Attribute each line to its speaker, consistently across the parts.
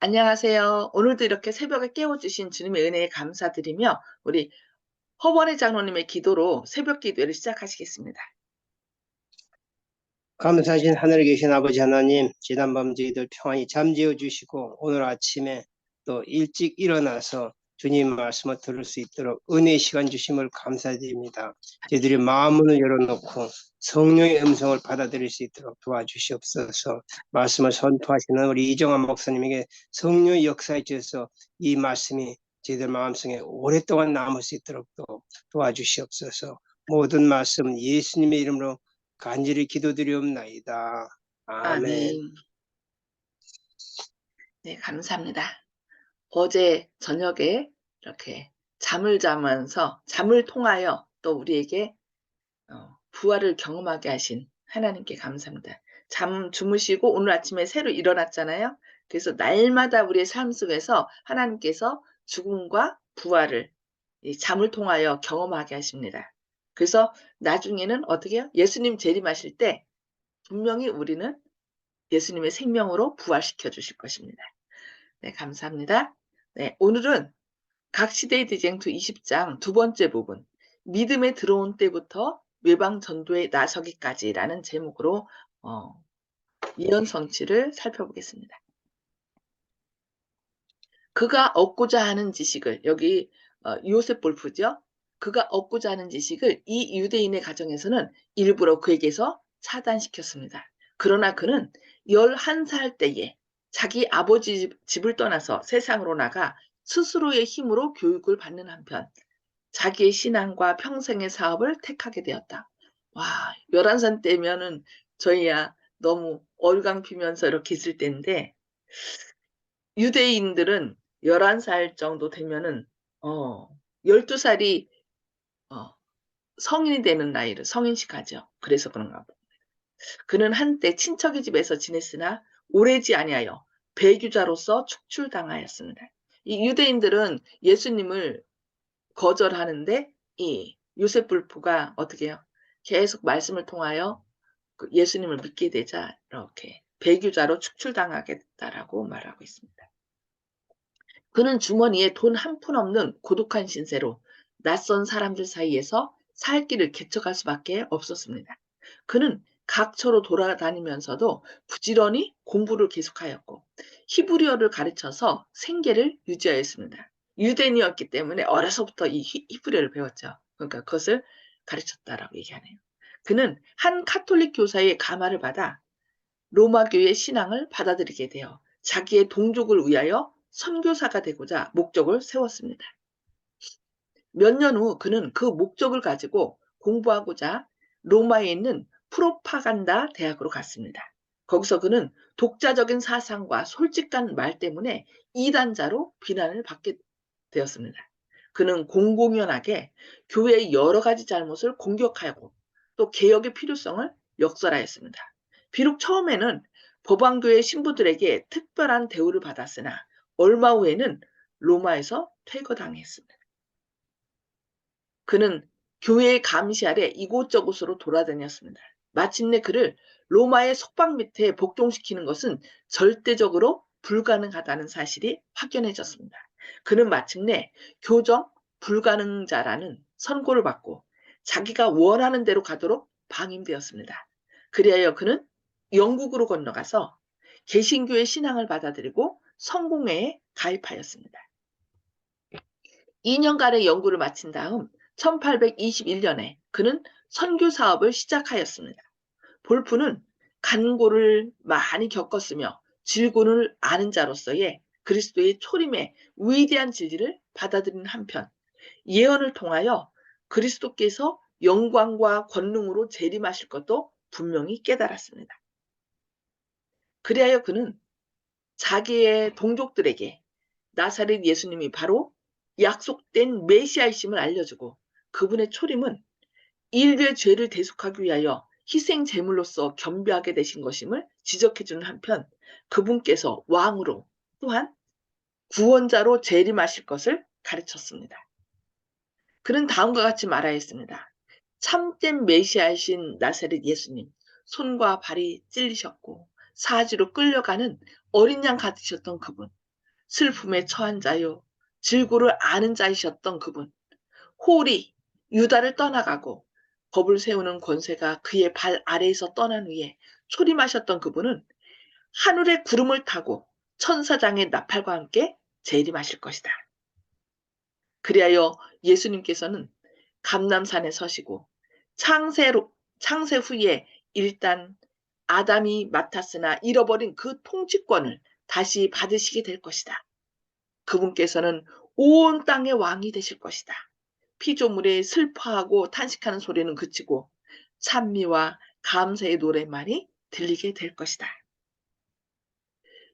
Speaker 1: 안녕하세요. 오늘도 이렇게 새벽에 깨워주신 주님의 은혜에 감사드리며 우리 허원의 장로님의 기도로 새벽 기도를 시작하시겠습니다.
Speaker 2: 감사하신 하늘에 계신 아버지 하나님, 지난밤 저희들 평안히 잠재워 주시고 오늘 아침에 또 일찍 일어나서 주님 말씀을 들을 수 있도록 은혜의 시간 주심을 감사드립니다. 저희들이 마음을 열어놓고 성령의 음성을 받아들일 수 있도록 도와주시옵소서. 말씀을 선포하시는 우리 이정환 목사님에게 성령의 역사에 주셔서 이 말씀이 저희들 마음속에 오랫동안 남을 수 있도록 또 도와주시옵소서. 모든 말씀 예수님의 이름으로 간절히 기도드리옵나이다. 아멘.
Speaker 1: 네, 감사합니다. 어제 저녁에 이렇게 잠을 자면서 잠을 통하여 또 우리에게 부활을 경험하게 하신 하나님께 감사합니다. 잠 주무시고 오늘 아침에 새로 일어났잖아요. 그래서 날마다 우리의 삶 속에서 하나님께서 죽음과 부활을 이 잠을 통하여 경험하게 하십니다. 그래서 나중에는 어떻게 해요? 예수님 재림하실 때 분명히 우리는 예수님의 생명으로 부활시켜 주실 것입니다. 네, 감사합니다. 네, 오늘은 각 시대의 대쟁투 20장 두 번째 부분, 믿음에 들어온 때부터 외방 전도에 나서기까지라는 제목으로 예언 성취를 살펴보겠습니다. 그가 얻고자 하는 지식을, 여기 요셉 볼프죠. 그가 얻고자 하는 지식을 이 유대인의 가정에서는 일부러 그에게서 차단시켰습니다. 그러나 그는 11살 때에 자기 아버지 집을 떠나서 세상으로 나가 스스로의 힘으로 교육을 받는 한편 자기의 신앙과 평생의 사업을 택하게 되었다. 와, 11살 때면은 저희야 너무 얼강 피면서 이렇게 있을 때인데 유대인들은 11살 정도 되면은 12살이 성인이 되는 나이를 성인식 하죠. 그래서 그런가 봅니다. 그는 한때 친척의 집에서 지냈으나 오래지 아니하여 배교자로서 축출당하였습니다. 이 유대인들은 예수님을 거절하는데 이 요셉 불프가 어떻게 해요? 계속 말씀을 통하여 그 예수님을 믿게 되자 이렇게 배교자로 축출당하게 됐다라고 말하고 있습니다. 그는 주머니에 돈 한 푼 없는 고독한 신세로 낯선 사람들 사이에서 살 길을 개척할 수밖에 없었습니다. 그는 각처로 돌아다니면서도 부지런히 공부를 계속하였고 히브리어를 가르쳐서 생계를 유지하였습니다. 유대인이었기 때문에 어려서부터 이 히브리어를 배웠죠. 그러니까 그것을 가르쳤다라고 얘기하네요. 그는 한 카톨릭 교사의 감화를 받아 로마교의 신앙을 받아들이게 되어 자기의 동족을 위하여 선교사가 되고자 목적을 세웠습니다. 몇 년 후 그는 그 목적을 가지고 공부하고자 로마에 있는 프로파간다 대학으로 갔습니다. 거기서 그는 독자적인 사상과 솔직한 말 때문에 이단자로 비난을 받게 되었습니다. 그는 공공연하게 교회의 여러 가지 잘못을 공격하고 또 개혁의 필요성을 역설하였습니다. 비록 처음에는 법왕교회 신부들에게 특별한 대우를 받았으나 얼마 후에는 로마에서 퇴거당했습니다. 그는 교회의 감시 아래 이곳저곳으로 돌아다녔습니다. 마침내 그를 로마의 속박 밑에 복종시키는 것은 절대적으로 불가능하다는 사실이 확연해졌습니다. 그는 마침내 교정 불가능자라는 선고를 받고 자기가 원하는 대로 가도록 방임되었습니다. 그리하여 그는 영국으로 건너가서 개신교의 신앙을 받아들이고 성공회에 가입하였습니다. 2년간의 연구를 마친 다음 1821년에 그는 선교 사업을 시작하였습니다. 볼프는 간고를 많이 겪었으며 질군을 아는 자로서의 그리스도의 초림의 위대한 진리를 받아들이는 한편 예언을 통하여 그리스도께서 영광과 권능으로 재림하실 것도 분명히 깨달았습니다. 그리하여 그는 자기의 동족들에게 나사렛 예수님이 바로 약속된 메시아이심을 알려주고 그분의 초림은 인류의 죄를 대속하기 위하여 희생 제물로서 겸비하게 되신 것임을 지적해주는 한편 그분께서 왕으로 또한 구원자로 재림하실 것을 가르쳤습니다. 그는 다음과 같이 말하였습니다. 참된 메시아이신 나사렛 예수님, 손과 발이 찔리셨고 사지로 끌려가는 어린 양 같으셨던 그분, 슬픔에 처한 자요 질고를 아는 자이셨던 그분, 홀이 유다를 떠나가고 법을 세우는 권세가 그의 발 아래에서 떠난 후에 초림하셨던 그분은 하늘의 구름을 타고 천사장의 나팔과 함께 재림하실 것이다. 그리하여 예수님께서는 감람산에 서시고 창세 후에 일단 아담이 맡았으나 잃어버린 그 통치권을 다시 받으시게 될 것이다. 그분께서는 온 땅의 왕이 되실 것이다. 피조물에 슬퍼하고 탄식하는 소리는 그치고 찬미와 감사의 노래만이 들리게 될 것이다.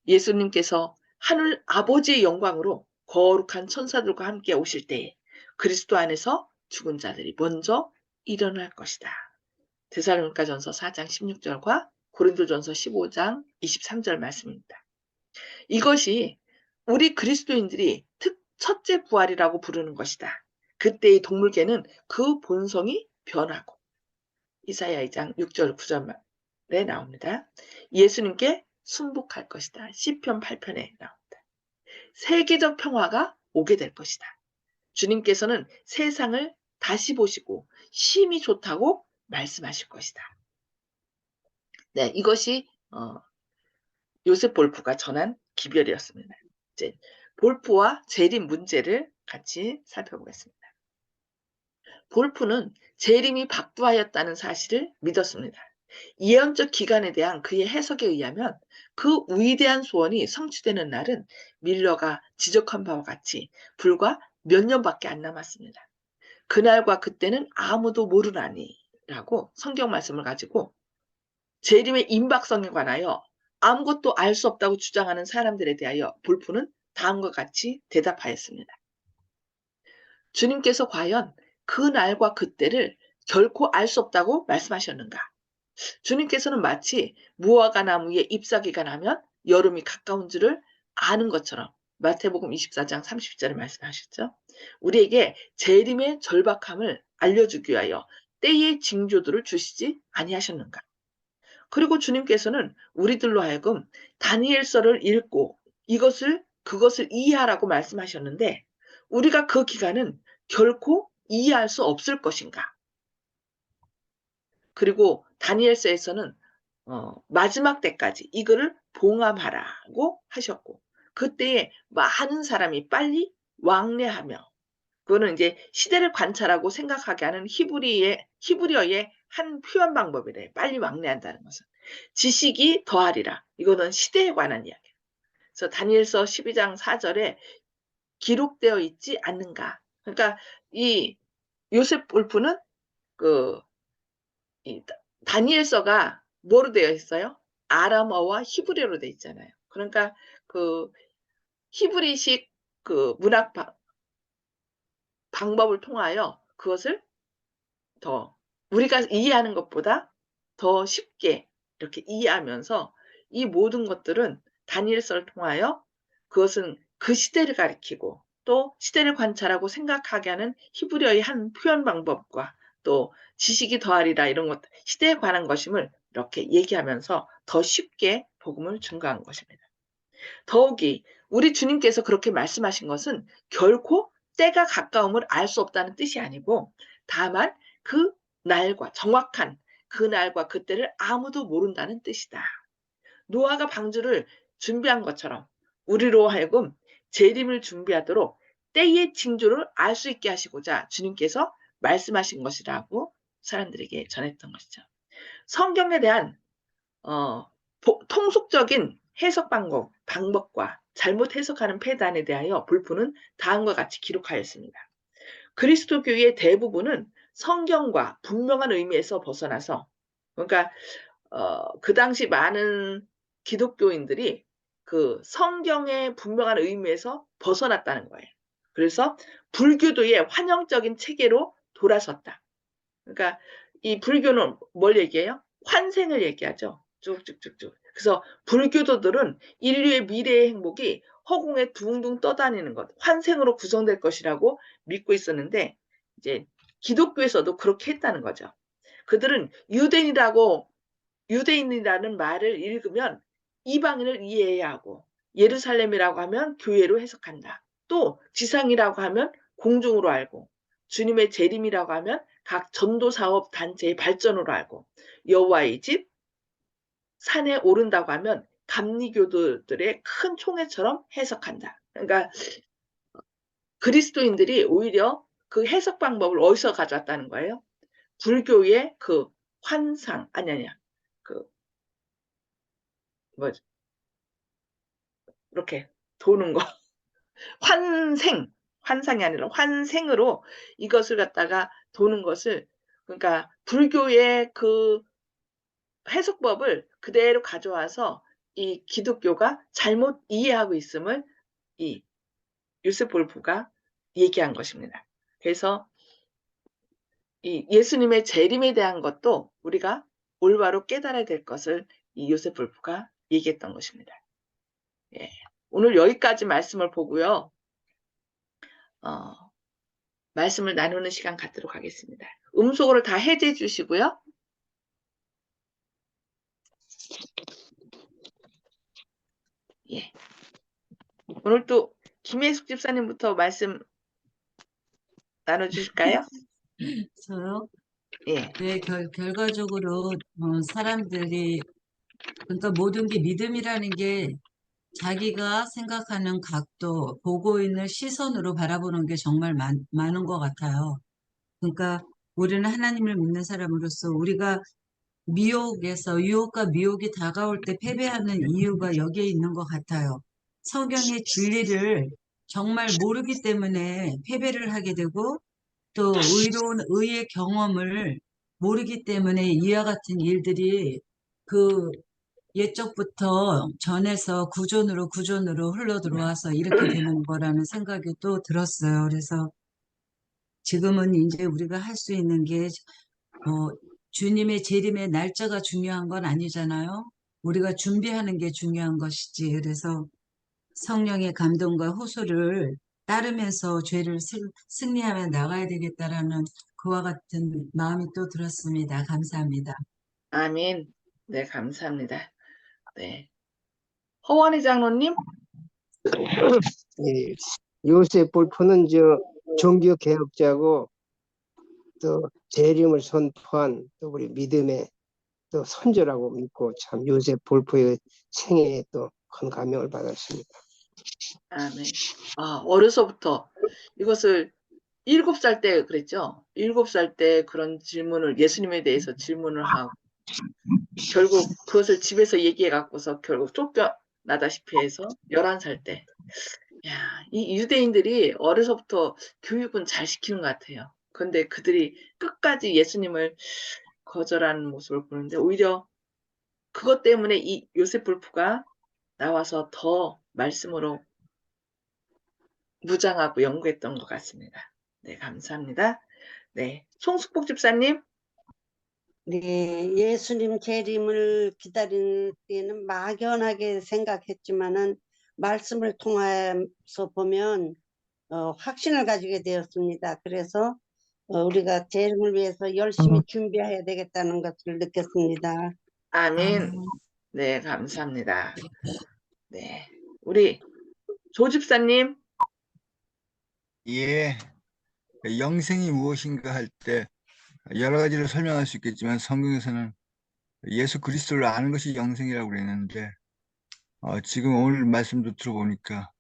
Speaker 1: 예수님께서 하늘 아버지의 영광으로 거룩한 천사들과 함께 오실 때에 그리스도 안에서 죽은 자들이 먼저 일어날 것이다. 데살로니가전서 4장 16절과 고린도전서 15장 23절 말씀입니다. 이것이 우리 그리스도인들이 첫째 부활이라고 부르는 것이다. 그때의 동물계는 그 본성이 변하고 이사야 2장 6절 9절에 나옵니다. 예수님께 순복할 것이다. 시편 8편에 나옵니다. 세계적 평화가 오게 될 것이다. 주님께서는 세상을 다시 보시고 심히 좋다고 말씀하실 것이다. 네, 이것이 요셉 볼프가 전한 기별이었습니다. 이제 볼프와 재림 문제를 같이 살펴보겠습니다. 볼프는 재림이 박두하였다는 사실을 믿었습니다. 예언적 기간에 대한 그의 해석에 의하면 그 위대한 소원이 성취되는 날은 밀러가 지적한 바와 같이 불과 몇 년밖에 안 남았습니다. 그날과 그때는 아무도 모르나니라고 성경 말씀을 가지고 재림의 임박성에 관하여 아무것도 알 수 없다고 주장하는 사람들에 대하여 볼프는 다음과 같이 대답하였습니다. 주님께서 과연 그 날과 그때를 결코 알 수 없다고 말씀하셨는가? 주님께서는 마치 무화과 나무에 잎사귀가 나면 여름이 가까운 줄을 아는 것처럼 마태복음 24장 30절에 말씀하셨죠. 우리에게 재림의 절박함을 알려주기 위하여 때의 징조들을 주시지 아니하셨는가? 그리고 주님께서는 우리들로 하여금 다니엘서를 읽고 그것을 이해하라고 말씀하셨는데 우리가 그 기간은 결코 이해할 수 없을 것인가? 그리고 다니엘서에서는 마지막 때까지 이거를 봉함하라고 하셨고 그때에 많은 사람이 빨리 왕래하며 그거는 이제 시대를 관찰하고 생각하게 하는 히브리어의 한 표현 방법이래. 빨리 왕래한다는 것은. 지식이 더하리라. 이거는 시대에 관한 이야기예요. 그래서 다니엘서 12장 4절에 기록되어 있지 않는가. 그러니까 이 요셉 볼프는 이 다니엘서가 뭐로 되어 있어요? 아람어와 히브리어로 되어 있잖아요. 그러니까 그 히브리식 그 문학 방법을 통하여 그것을 더 우리가 이해하는 것보다 더 쉽게 이렇게 이해하면서 이 모든 것들은 다니엘서를 통하여 그것은 그 시대를 가리키고 또 시대를 관찰하고 생각하게 하는 히브리어의 한 표현 방법과 또 지식이 더하리라 이런 것 시대에 관한 것임을 이렇게 얘기하면서 더 쉽게 복음을 증거한 것입니다. 더욱이 우리 주님께서 그렇게 말씀하신 것은 결코 때가 가까움을 알 수 없다는 뜻이 아니고 다만 그 날과 정확한 그 날과 그때를 아무도 모른다는 뜻이다. 노아가 방주를 준비한 것처럼 우리로 하여금 재림을 준비하도록 때의 징조를 알 수 있게 하시고자 주님께서 말씀하신 것이라고 사람들에게 전했던 것이죠. 성경에 대한 통속적인 해석 방법과 잘못 해석하는 폐단에 대하여 볼프는 다음과 같이 기록하였습니다. 그리스도교의 대부분은 성경과 분명한 의미에서 벗어나서 그러니까 그 당시 많은 기독교인들이 그 성경의 분명한 의미에서 벗어났다는 거예요. 그래서 불교도의 환영적인 체계로 돌아섰다. 그러니까 이 불교는 뭘 얘기해요? 환생을 얘기하죠. 쭉쭉쭉쭉. 그래서 불교도들은 인류의 미래의 행복이 허공에 둥둥 떠다니는 것, 환생으로 구성될 것이라고 믿고 있었는데 이제 기독교에서도 그렇게 했다는 거죠. 그들은 유대인이라는 말을 읽으면 이방인을 이해해야 하고 예루살렘이라고 하면 교회로 해석한다. 또 지상이라고 하면 공중으로 알고, 주님의 재림이라고 하면 각 전도사업 단체의 발전으로 알고, 여호와의 집, 산에 오른다고 하면 감리교도들의 큰 총회처럼 해석한다. 그러니까 그리스도인들이 오히려 그 해석 방법을 어디서 가져왔다는 거예요? 불교의 그 환상, 아니야. 그, 뭐지? 이렇게 도는 거. 환상이 아니라 환생으로 이것을 갖다가 도는 것을, 그러니까 불교의 그 해석법을 그대로 가져와서 이 기독교가 잘못 이해하고 있음을 이 요셉 볼프가 얘기한 것입니다. 그래서 이 예수님의 재림에 대한 것도 우리가 올바로 깨달아야 될 것을 이 요셉 볼프가 얘기했던 것입니다. 예. 오늘 여기까지 말씀을 보고요. 말씀을 나누는 시간 갖도록 하겠습니다. 음소거를 다 해제해 주시고요. 예. 오늘 또 김혜숙 집사님부터 말씀 나눠주실까요?
Speaker 3: 저요?
Speaker 1: 예.
Speaker 3: 네, 결과적으로 사람들이, 그러니까 모든 게 믿음이라는 게 자기가 생각하는 각도, 보고 있는 시선으로 바라보는 게 정말 많은 것 같아요. 그러니까 우리는 하나님을 믿는 사람으로서 우리가 유혹과 미혹이 다가올 때 패배하는 이유가 여기에 있는 것 같아요. 성경의 진리를 정말 모르기 때문에 패배를 하게 되고, 또 의의 경험을 모르기 때문에 이와 같은 일들이 그 옛적부터 전에서 구존으로 흘러 들어와서 이렇게 되는 거라는 생각이 또 들었어요. 그래서 지금은 이제 우리가 할 수 있는 게 주님의 재림의 날짜가 중요한 건 아니잖아요. 우리가 준비하는 게 중요한 것이지. 그래서 성령의 감동과 호소를 따르면서 죄를 승리하며 나가야 되겠다라는 그와 같은 마음이 또 들었습니다. 감사합니다.
Speaker 1: 아멘. 네, 감사합니다. 네. 허원희 장로님?
Speaker 2: 예, 요셉 볼프는 종교 개혁자고 또 재림을 선포한 또 우리 믿음의 또 선조라고 믿고 참 요셉 볼프의 생애에 또 큰 감명을 받았습니다.
Speaker 1: 아멘. 어려서부터 이것을 7살 때 그랬죠? 7살 때 그런 질문을, 예수님에 대해서 질문을 하고, 결국 그것을 집에서 얘기해 갖고서 결국 쫓겨나다시피 해서 11살 때. 야, 이 유대인들이 어려서부터 교육은 잘 시키는 것 같아요. 근데 그들이 끝까지 예수님을 거절하는 모습을 보는데, 오히려 그것 때문에 이 요셉 볼프가 나와서 더 말씀으로 무장하고 연구했던 것 같습니다. 네, 감사합니다. 네, 송숙복 집사님?
Speaker 4: 네, 예수님 재림을 기다리는 때는 막연하게 생각했지만은 말씀을 통해서 보면 확신을 가지게 되었습니다. 그래서 우리가 재림을 위해서 열심히 준비해야 되겠다는 것을 느꼈습니다.
Speaker 1: 아멘. 네, 감사합니다. 네, 우리 조 집사님?
Speaker 5: 예, 영생이 무엇인가 할 때 여러 가지로 설명할 수 있겠지만 성경에서는 예수 그리스도를 아는 것이 영생이라고 그랬는데 지금 오늘 말씀도 들어보니까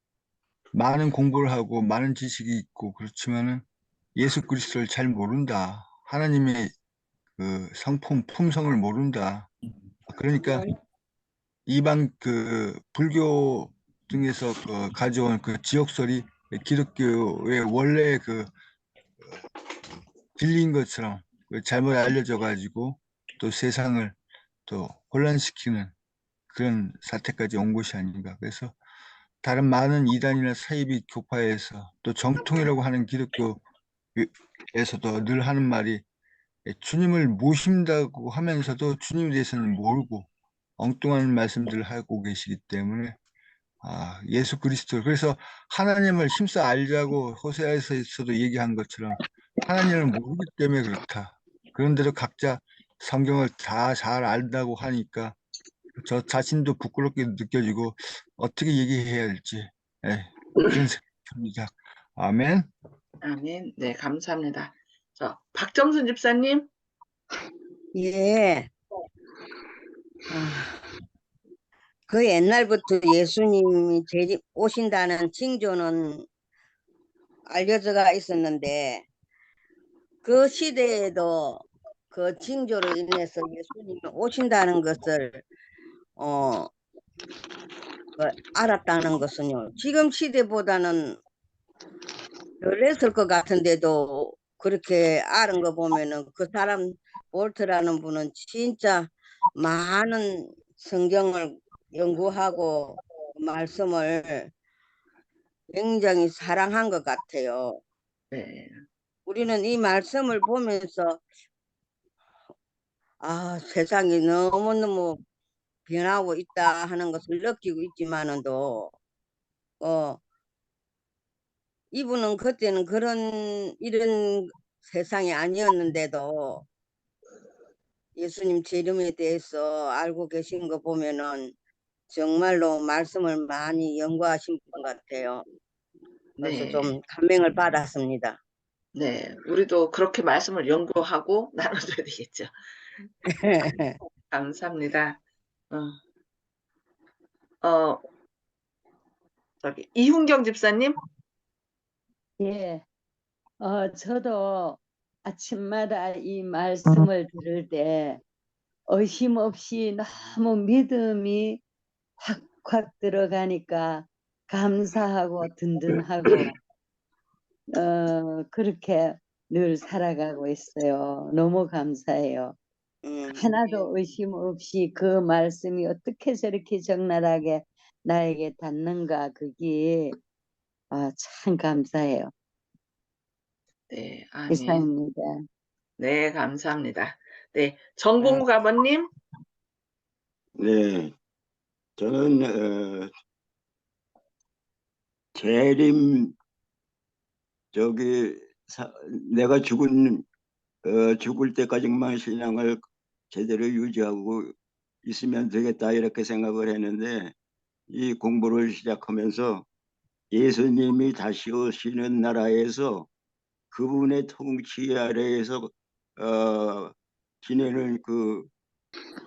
Speaker 5: 많은 공부를 하고 많은 지식이 있고 그렇지만은 예수 그리스도를 잘 모른다. 하나님의 그 성품, 품성을 모른다. 그러니까 이방 그 불교 등에서 가져온 그 지옥설이 기독교의 원래 그 빌린 것처럼 잘못 알려져 가지고 또 세상을 또 혼란시키는 그런 사태까지 온 것이 아닌가. 그래서 다른 많은 이단이나 사이비 교파에서 또 정통이라고 하는 기독교에서도 늘 하는 말이 주님을 모신다고 하면서도 주님에 대해서는 모르고 엉뚱한 말씀들을 하고 계시기 때문에 예수 그리스도, 그래서 하나님을 힘써 알자고 호세아에서도 얘기한 것처럼 하나님을 모르기 때문에 그렇다. 그런데도 각자 성경을 다 잘 안다고 하니까 저 자신도 부끄럽게 느껴지고 어떻게 얘기해야 할지 그런 생각이 듭니다. 아멘.
Speaker 1: 아멘. 네, 감사합니다. 박정순 집사님.
Speaker 4: 예. 그 옛날부터 예수님이 오신다는 징조는 알려져가 있었는데 그 시대에도 그 징조로 인해서 예수님이 오신다는 것을 알았다는 것은요. 지금 시대보다는 덜했을 것 같은데도 그렇게 아는 거 보면은 그 사람 볼트라는 분은 진짜 많은 성경을 연구하고 말씀을 굉장히 사랑한 것 같아요.
Speaker 1: 네.
Speaker 4: 우리는 이 말씀을 보면서 세상이 너무너무 변하고 있다 하는 것을 느끼고 있지만은도 이분은 그때는 이런 세상이 아니었는데도 예수님 재림에 대해서 알고 계신 거 보면은 정말로 말씀을 많이 연구하신 분 같아요. 그래서
Speaker 1: 네.
Speaker 4: 좀 감명을 받았습니다.
Speaker 1: 네. 우리도 그렇게 말씀을 연구하고 나눠줘야 되겠죠. 감사합니다. 이훈경 집사님.
Speaker 6: 예, 저도 아침마다 이 말씀을 들을 때 의심 없이 너무 믿음이 확확 들어가니까 감사하고 든든하고 그렇게 늘 살아가고 있어요. 너무 감사해요. 하나도 의심 없이 그 말씀이 어떻게 저렇게 적나라하게 나에게 닿는가 그게 참 감사해요.
Speaker 1: 네, 아멘.
Speaker 6: 이상입니다.
Speaker 1: 네, 감사합니다. 네, 정봉국 아버님.
Speaker 7: 네, 저는 재림 내가 죽을 때까지만 신앙을 제대로 유지하고 있으면 되겠다 이렇게 생각을 했는데 이 공부를 시작하면서 예수님이 다시 오시는 나라에서 그분의 통치 아래에서 지내는 그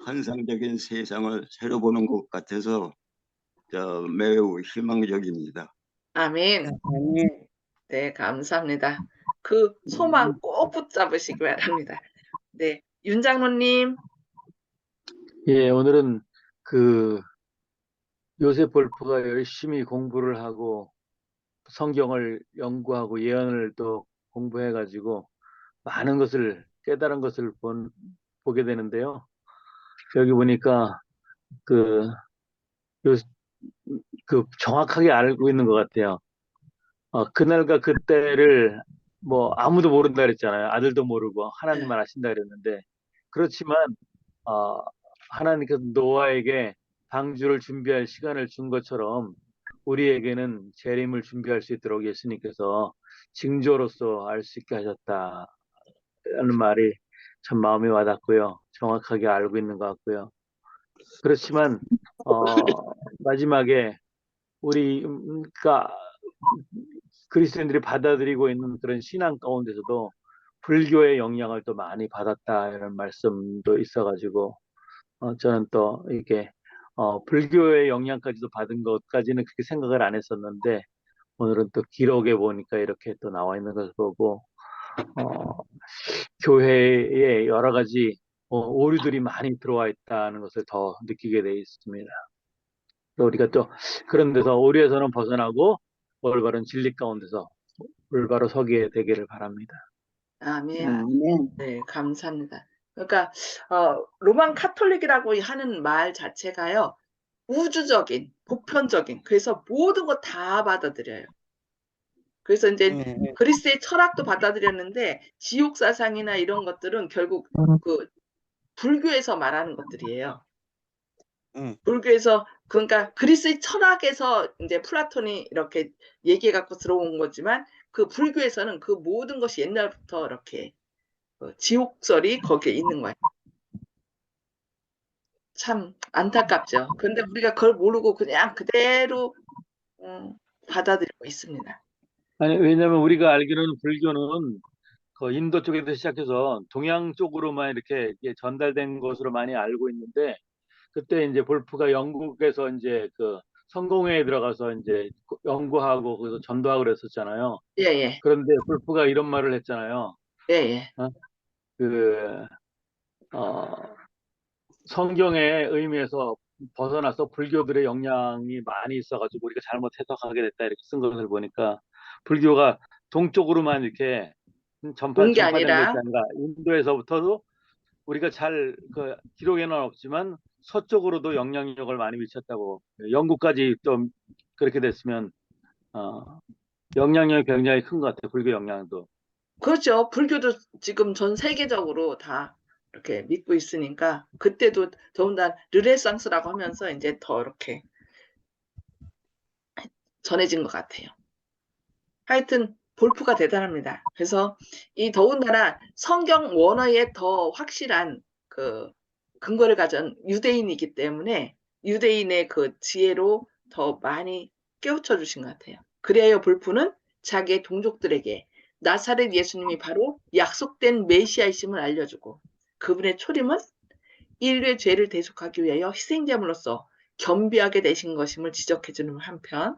Speaker 7: 환상적인 세상을 새로 보는 것 같아서 매우 희망적입니다.
Speaker 1: 아멘. 네, 감사합니다. 그 소망 꼭 붙잡으시기 바랍니다. 네, 윤 장로님.
Speaker 8: 예, 오늘은 그 요셉 볼프가 열심히 공부를 하고 성경을 연구하고 예언을 또 공부해가지고 많은 것을 깨달은 것을 보게 되는데요. 여기 보니까 그 정확하게 알고 있는 것 같아요. 그날과 그때를 뭐 아무도 모른다 그랬잖아요. 아들도 모르고 하나님만 아신다 그랬는데 그렇지만 하나님께서 노아에게 방주를 준비할 시간을 준 것처럼 우리에게는 재림을 준비할 수 있도록 예수님께서 징조로서 알 수 있게 하셨다는 말이 참 마음에 와닿고요. 정확하게 알고 있는 것 같고요. 그렇지만 마지막에 우리가 그리스도인들이 받아들이고 있는 그런 신앙 가운데서도 불교의 영향을 또 많이 받았다 이런 말씀도 있어가지고 저는 또 이렇게 불교의 영향까지도 받은 것까지는 그렇게 생각을 안 했었는데 오늘은 또 기록에 보니까 이렇게 또 나와 있는 것을 보고 교회에 여러 가지 오류들이 많이 들어와 있다는 것을 더 느끼게 돼 있습니다. 우리가 또 그런 데서 오류에서는 벗어나고 올바른 진리 가운데서 올바로 서게 되기를 바랍니다.
Speaker 1: 아멘. 네, 감사합니다. 그러니까 로만 카톨릭이라고 하는 말 자체가요. 우주적인, 보편적인, 그래서 모든 거 다 받아들여요. 그래서 이제 그리스의 철학도 받아들였는데 지옥 사상이나 이런 것들은 결국 그 불교에서 말하는 것들이에요. 불교에서 그러니까 그리스의 철학에서 이제 플라톤이 이렇게 얘기해 갖고 들어온 거지만 그 불교에서는 그 모든 것이 옛날부터 이렇게 지옥설이 거기에 있는 거예요. 참 안타깝죠. 그런데 우리가 그걸 모르고 그냥 그대로 받아들이고 있습니다.
Speaker 8: 아니, 왜냐면 우리가 알기로는 불교는 그 인도 쪽에서 시작해서 동양 쪽으로만 이렇게 전달된 것으로 많이 알고 있는데, 그때 이제 볼프가 영국에서 이제 그 성공회에 들어가서 이제 연구하고 그래서 전도하고 그랬었잖아요.
Speaker 1: 예, 예,
Speaker 8: 그런데 볼프가 이런 말을 했잖아요.
Speaker 1: 예, 예.
Speaker 8: 어? 그, 성경의 의미에서 벗어나서 불교들의 영향이 많이 있어가지고 우리가 잘못 해석하게 됐다 이렇게 쓴 것을 보니까 불교가 동쪽으로만 이렇게
Speaker 1: 온 게
Speaker 8: 전파된 것이
Speaker 1: 아니라
Speaker 8: 아니라 인도에서부터도 우리가 잘 그 기록에는 없지만 서쪽으로도 영향력을 많이 미쳤다고, 영국까지 좀 그렇게 됐으면 영향력이 굉장히 큰 것 같아요. 불교 영향도.
Speaker 1: 그렇죠. 불교도 지금 전 세계적으로 다 이렇게 믿고 있으니까 그때도 더군다나 르네상스라고 하면서 이제 더 이렇게 전해진 것 같아요. 하여튼 볼프가 대단합니다. 그래서 이 더군다나 성경 원어에 더 확실한 그 근거를 가진 유대인이기 때문에 유대인의 그 지혜로 더 많이 깨우쳐 주신 것 같아요. 그래야 볼프는 자기의 동족들에게 나사렛 예수님이 바로 약속된 메시아이심을 알려주고 그분의 초림은 인류의 죄를 대속하기 위하여 희생제물로서 겸비하게 되신 것임을 지적해주는 한편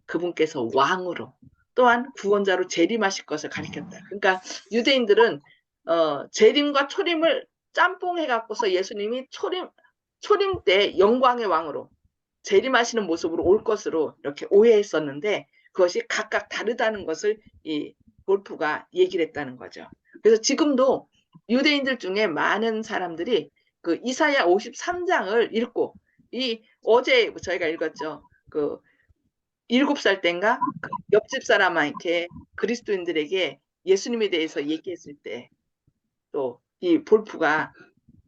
Speaker 1: 그분께서 왕으로 또한 구원자로 재림하실 것을 가리켰다. 그러니까 유대인들은 재림과 초림을 짬뽕해 갖고서 예수님이 초림 때 영광의 왕으로 재림하시는 모습으로 올 것으로 이렇게 오해했었는데 그것이 각각 다르다는 것을 이 볼프가 얘기를 했다는 거죠. 그래서 지금도 유대인들 중에 많은 사람들이 그 이사야 53장을 읽고 어제 저희가 읽었죠. 그 7살 땐가 그 옆집 사람한테 그리스도인들에게 예수님에 대해서 얘기했을 때 또 이 볼프가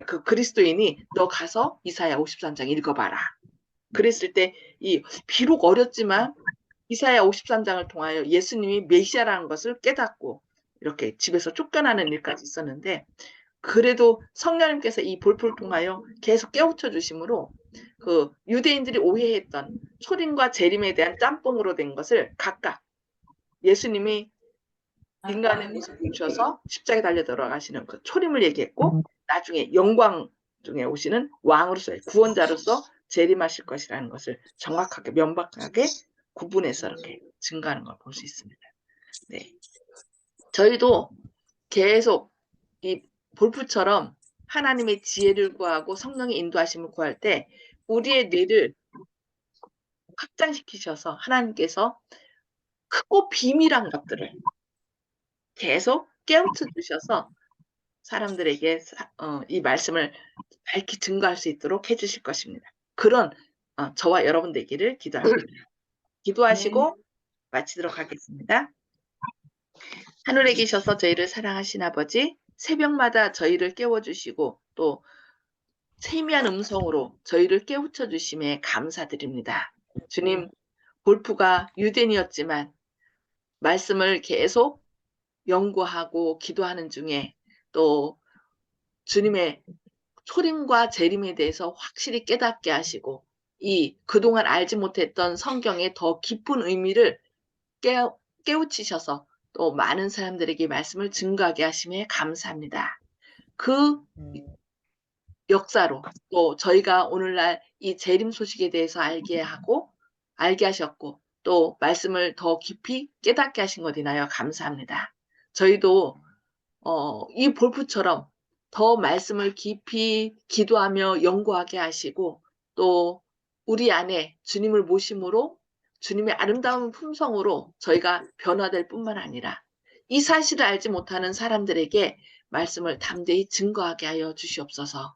Speaker 1: 그 그리스도인이 너 가서 이사야 53장 읽어봐라. 그랬을 때 비록 어렸지만 이사야 53장을 통하여 예수님이 메시아라는 것을 깨닫고 이렇게 집에서 쫓겨나는 일까지 있었는데 그래도 성령님께서 이 볼프를 통하여 계속 깨우쳐 주심으로 그 유대인들이 오해했던 초림과 재림에 대한 짬뽕으로 된 것을 각각 예수님이 인간의 모습을 주셔서 십자가에 달려 들어가시는 그 초림을 얘기했고 나중에 영광 중에 오시는 왕으로서의 구원자로서 재림하실 것이라는 것을 정확하게 명확하게 구분해서 이렇게 증가하는 걸 볼 수 있습니다. 네, 저희도 계속 이 볼프처럼 하나님의 지혜를 구하고 성령의 인도하심을 구할 때 우리의 뇌를 확장시키셔서 하나님께서 크고 비밀한 것들을 계속 깨우쳐 주셔서 사람들에게 이 말씀을 밝히 증거할 수 있도록 해주실 것입니다. 그런 저와 여러분 되기를 기도합니다. 기도하시고 마치도록 하겠습니다. 하늘에 계셔서 저희를 사랑하신 아버지, 새벽마다 저희를 깨워주시고 또 세미한 음성으로 저희를 깨우쳐 주심에 감사드립니다. 주님, 볼프가 유대인이었지만 말씀을 계속 연구하고 기도하는 중에 또 주님의 초림과 재림에 대해서 확실히 깨닫게 하시고 그동안 알지 못했던 성경의 더 깊은 의미를 깨우치셔서 또 많은 사람들에게 말씀을 증거하게 하심에 감사합니다. 그 역사로 또 저희가 오늘날 이 재림 소식에 대해서 알게 하셨고 또 말씀을 더 깊이 깨닫게 하신 것 인하여 감사합니다. 저희도 이 볼프처럼 더 말씀을 깊이 기도하며 연구하게 하시고 또 우리 안에 주님을 모심으로 주님의 아름다운 품성으로 저희가 변화될 뿐만 아니라 이 사실을 알지 못하는 사람들에게 말씀을 담대히 증거하게 하여 주시옵소서.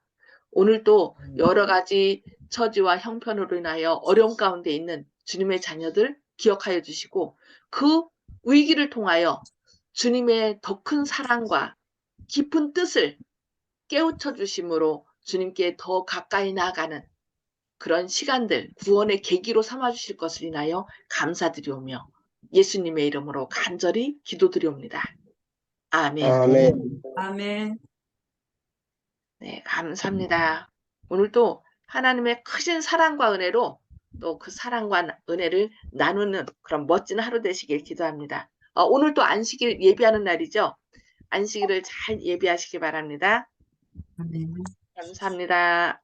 Speaker 1: 오늘도 여러 가지 처지와 형편으로 인하여 어려움 가운데 있는 주님의 자녀들 기억하여 주시고 그 위기를 통하여 주님의 더 큰 사랑과 깊은 뜻을 깨우쳐 주심으로 주님께 더 가까이 나아가는 그런 시간들 구원의 계기로 삼아 주실 것을 인하여 감사드리오며 예수님의 이름으로 간절히 기도드리옵니다. 아멘.
Speaker 2: 아멘.
Speaker 3: 아멘.
Speaker 1: 네, 감사합니다. 오늘도 하나님의 크신 사랑과 은혜로 또 그 사랑과 은혜를 나누는 그런 멋진 하루 되시길 기도합니다. 오늘 또 안식일 예비하는 날이죠. 안식일을 잘 예비하시기 바랍니다.
Speaker 3: 네.
Speaker 1: 감사합니다.